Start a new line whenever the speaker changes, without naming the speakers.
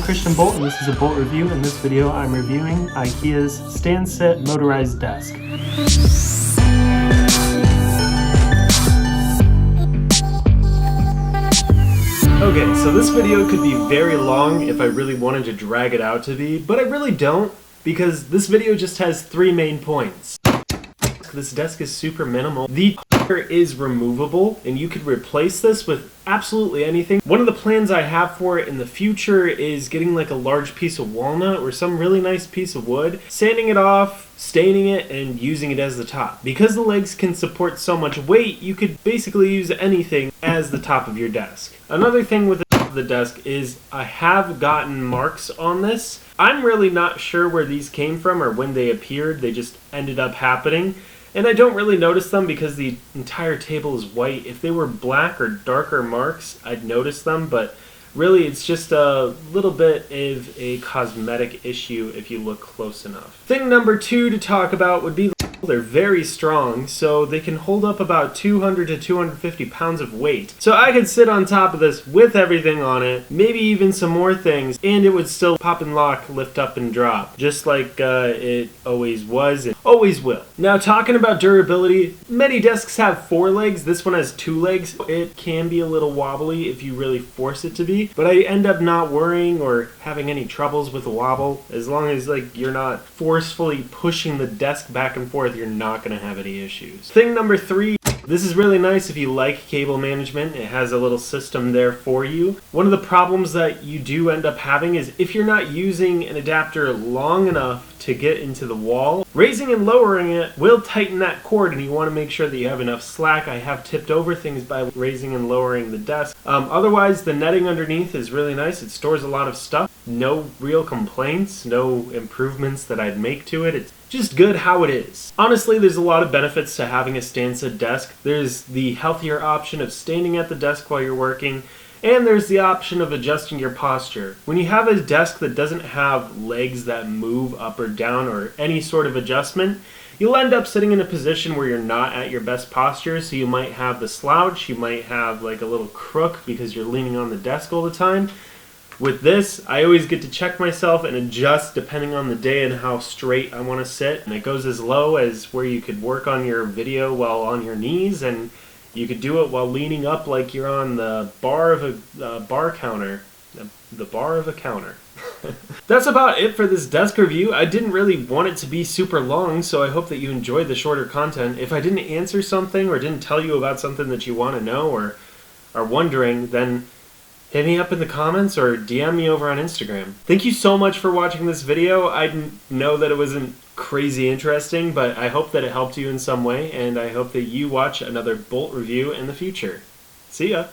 Christian Bolt, and this is a Bolt review. In this video, I'm reviewing IKEA's stand-sit motorized desk. Okay, so this video could be very long if I really wanted to drag it out to be, but I really don't, because this video just has 3 main points. This desk is super minimal. The is removable, and you could replace this with absolutely anything. One of the plans I have for it in the future is getting like a large piece of walnut or some really nice piece of wood, sanding it off, staining it, and using it as the top. Because the legs can support so much weight, you could basically use anything as the top of your desk. Another thing with the desk is I have gotten marks on this. I'm really not sure where these came from or when they appeared. They just ended up happening. And I don't really notice them because the entire table is white. If they were black or darker marks, I'd notice them, but really it's just a little bit of a cosmetic issue if you look close enough. Thing number 2 to talk about would be they're very strong, so they can hold up about 200 to 250 pounds of weight. So I could sit on top of this with everything on it, maybe even some more things, and it would still pop and lock, lift up and drop, just like it always was and always will. Now, talking about durability, many desks have 4 legs. This one has 2 legs. It can be a little wobbly if you really force it to be, but I end up not worrying or having any troubles with the wobble. As long as you're not forcefully pushing the desk back and forth, you're not going to have any issues. Thing number 3, this is really nice if you like cable management. It has a little system there for you. One of the problems that you do end up having is if you're not using an adapter long enough to get into the wall, raising and lowering it will tighten that cord, and you want to make sure that you have enough slack. I have tipped over things by raising and lowering the desk. Otherwise, the netting underneath is really nice. It stores a lot of stuff. No real complaints, no improvements that I'd make to it. It's just good how it is. Honestly, there's a lot of benefits to having a stand-sit desk. There's the healthier option of standing at the desk while you're working, and there's the option of adjusting your posture. When you have a desk that doesn't have legs that move up or down or any sort of adjustment, you'll end up sitting in a position where you're not at your best posture, so you might have the slouch, you might have like a little crook because you're leaning on the desk all the time. With this, I always get to check myself and adjust depending on the day and how straight I want to sit. And it goes as low as where you could work on your video while on your knees, and you could do it while leaning up like you're on the bar of a bar counter. The bar of a counter. That's about it for this desk review. I didn't really want it to be super long, so I hope that you enjoyed the shorter content. If I didn't answer something or didn't tell you about something that you want to know or are wondering, then hit me up in the comments or DM me over on Instagram. Thank you so much for watching this video. I know that it wasn't crazy interesting, but I hope that it helped you in some way, and I hope that you watch another Bolt review in the future. See ya!